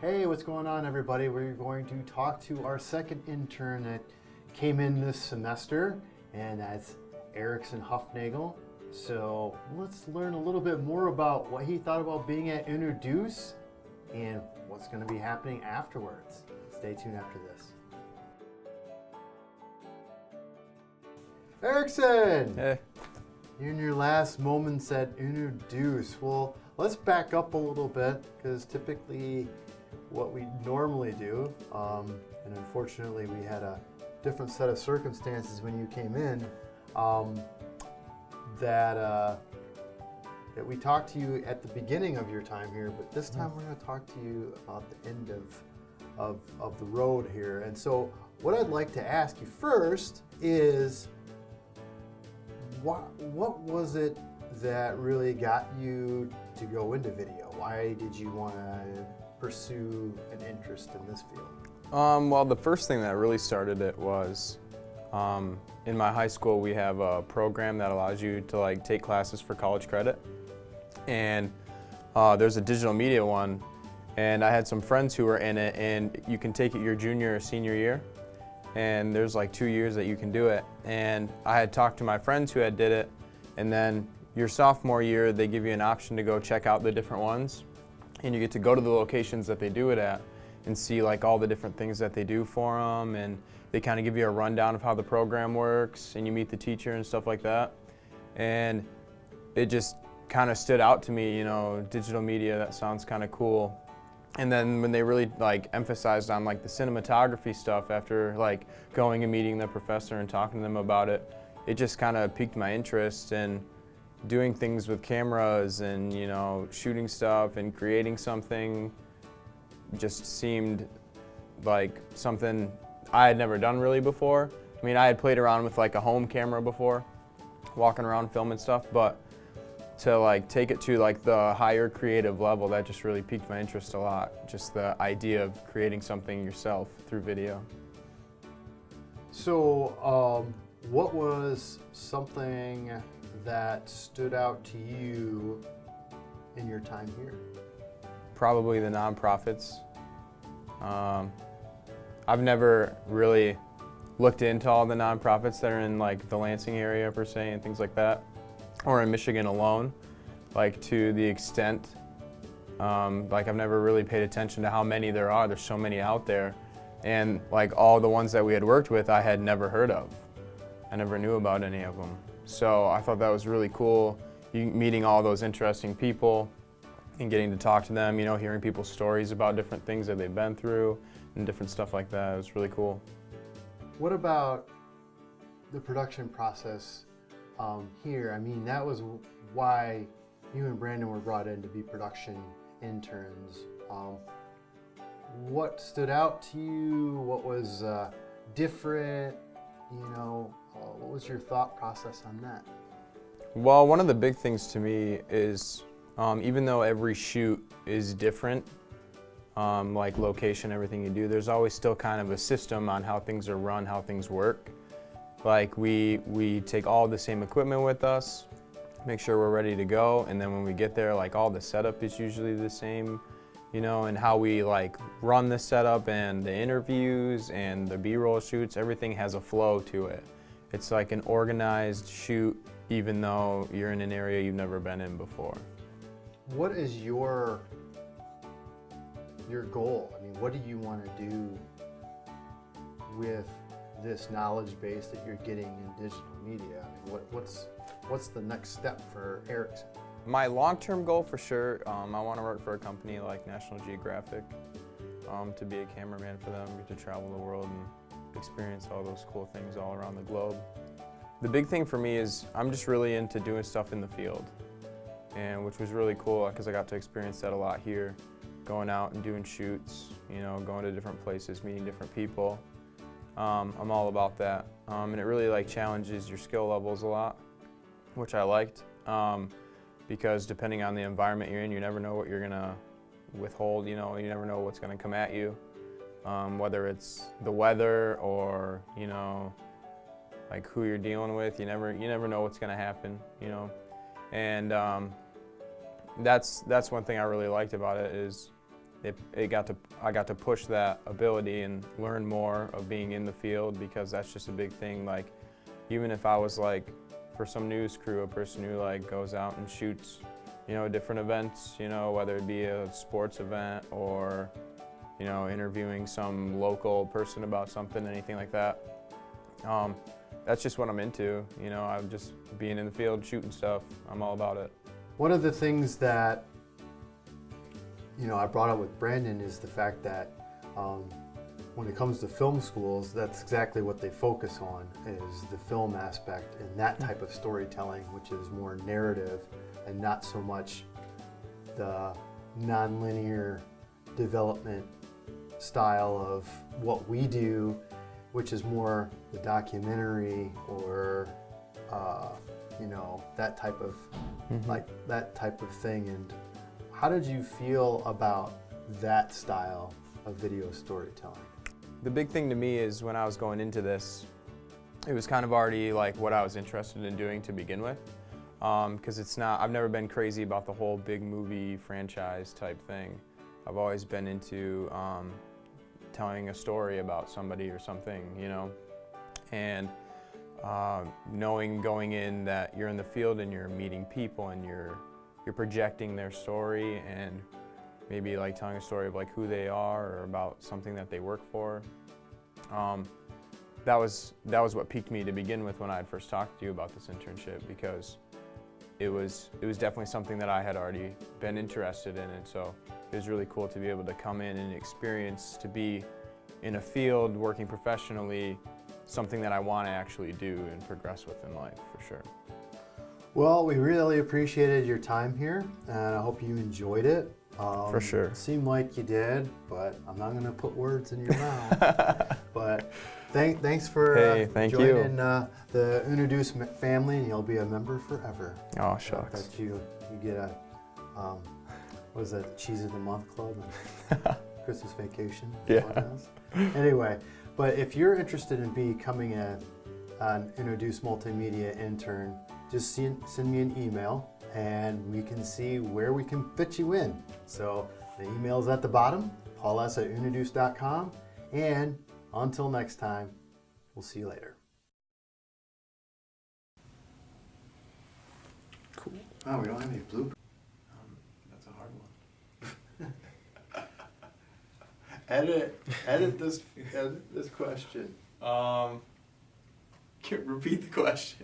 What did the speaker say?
Hey, what's going on, everybody? We're going to talk to our second intern that came in this semester, and that's Erickson Hufnagel. So let's learn a little bit more about what he thought about being at UnoDeuce and what's going to be happening afterwards. Stay tuned after this. Erickson! Hey. You're in your last moments at UnoDeuce. Well, let's back up a little bit, because typically what we normally do, and unfortunately we had a different set of circumstances when you came in, that we talked to you at the beginning of your time here, but this time we're going to talk to you about the end of the road here. And so what I'd like to ask you first is, what was it that really got you to go into video? Why did you want to pursue an interest in this field? Well, the first thing that really started it was in my high school we have a program that allows you to take classes for college credit, and there's a digital media one, and I had some friends who were in it, and you can take it your junior or senior year, and there's 2 years that you can do it. And I had talked to my friends who had did it, and then your sophomore year they give you an option to go check out the different ones, and you get to go to the locations that they do it at and see all the different things that they do for them, and they kind of give you a rundown of how the program works, and you meet the teacher and stuff like that. And it just kind of stood out to me, digital media, that sounds kind of cool. And then when they really emphasized on the cinematography stuff after going and meeting the professor and talking to them about it, it just kind of piqued my interest in doing things with cameras and shooting stuff and creating something. Just seemed like something I had never done really before. I mean, I had played around with a home camera before, walking around filming stuff, but to take it to the higher creative level, that just really piqued my interest a lot. Just the idea of creating something yourself through video. So what was something that stood out to you in your time here? Probably the nonprofits. I've never really looked into all the nonprofits that are in the Lansing area per se and things like that, or in Michigan alone, to the extent. I've never really paid attention to how many there are. There's so many out there, and all the ones that we had worked with I had never heard of. I never knew about any of them. So I thought that was really cool, meeting all those interesting people and getting to talk to them, hearing people's stories about different things that they've been through and different stuff like that. It was really cool. What about the production process here? I mean, that was why you and Brandon were brought in to be production interns. What stood out to you? What was different? What was your thought process on that? Well, one of the big things to me is even though every shoot is different, location, everything you do, there's always still kind of a system on how things are run, how things work. We take all the same equipment with us, make sure we're ready to go, and then when we get there, all the setup is usually the same, and how we run the setup and the interviews and the B-roll shoots, everything has a flow to it. It's an organized shoot, even though you're in an area you've never been in before. What is your goal? I mean, what do you want to do with this knowledge base that you're getting in digital media? I mean, what's the next step for Erickson? My long-term goal for sure, I want to work for a company like National Geographic, to be a cameraman for them, get to travel the world and experience all those cool things all around the globe. The big thing for me is I'm just really into doing stuff in the field, and which was really cool because I got to experience that a lot here, going out and doing shoots, going to different places, meeting different people. I'm all about that, and it really challenges your skill levels a lot, which I liked, because depending on the environment you're in, you never know what you're gonna withhold. You never know what's gonna come at you, whether it's the weather or who you're dealing with. You never know what's gonna happen. And that's one thing I really liked about it is I got to push that ability and learn more of being in the field, because that's just a big thing. Like, even if I was like, for some news crew, a person who like goes out and shoots, different events, whether it be a sports event or, interviewing some local person about something, anything like that. That's just what I'm into. I'm just being in the field, shooting stuff. I'm all about it. One of the things that I brought up with Brandon is the fact that when it comes to film schools, that's exactly what they focus on, is the film aspect and that type of storytelling, which is more narrative and not so much the nonlinear development style of what we do, which is more the documentary or that type of that type of thing. And how did you feel about that style of video storytelling? The big thing to me is, when I was going into this, it was kind of already like what I was interested in doing to begin with, because I've never been crazy about the whole big movie franchise type thing. I've always been into telling a story about somebody or something, and knowing going in that you're in the field and you're meeting people and you're projecting their story, and maybe like telling a story of like who they are or about something that they work for. That was what piqued me to begin with when I had first talked to you about this internship, because it was definitely something that I had already been interested in, and so it was really cool to be able to come in and experience, to be in a field working professionally, something that I want to actually do and progress with in life, for sure. Well, we really appreciated your time here, and I hope you enjoyed it. For sure. It seemed like you did, but I'm not going to put words in your mouth. But thanks for joining the UnoDeuce family, and you'll be a member forever. Oh, shucks. But you get a, what is that, Cheese of the Month Club and Christmas Vacation. Yeah. Anyway, but if you're interested in becoming an UnoDeuce Multimedia intern, just send me an email, and we can see where we can fit you in. So the email's at the bottom, pauls@unodeuce.com, and until next time, we'll see you later. Cool. Oh, we don't have any bloopers. That's a hard one. Edit this question. Repeat the question.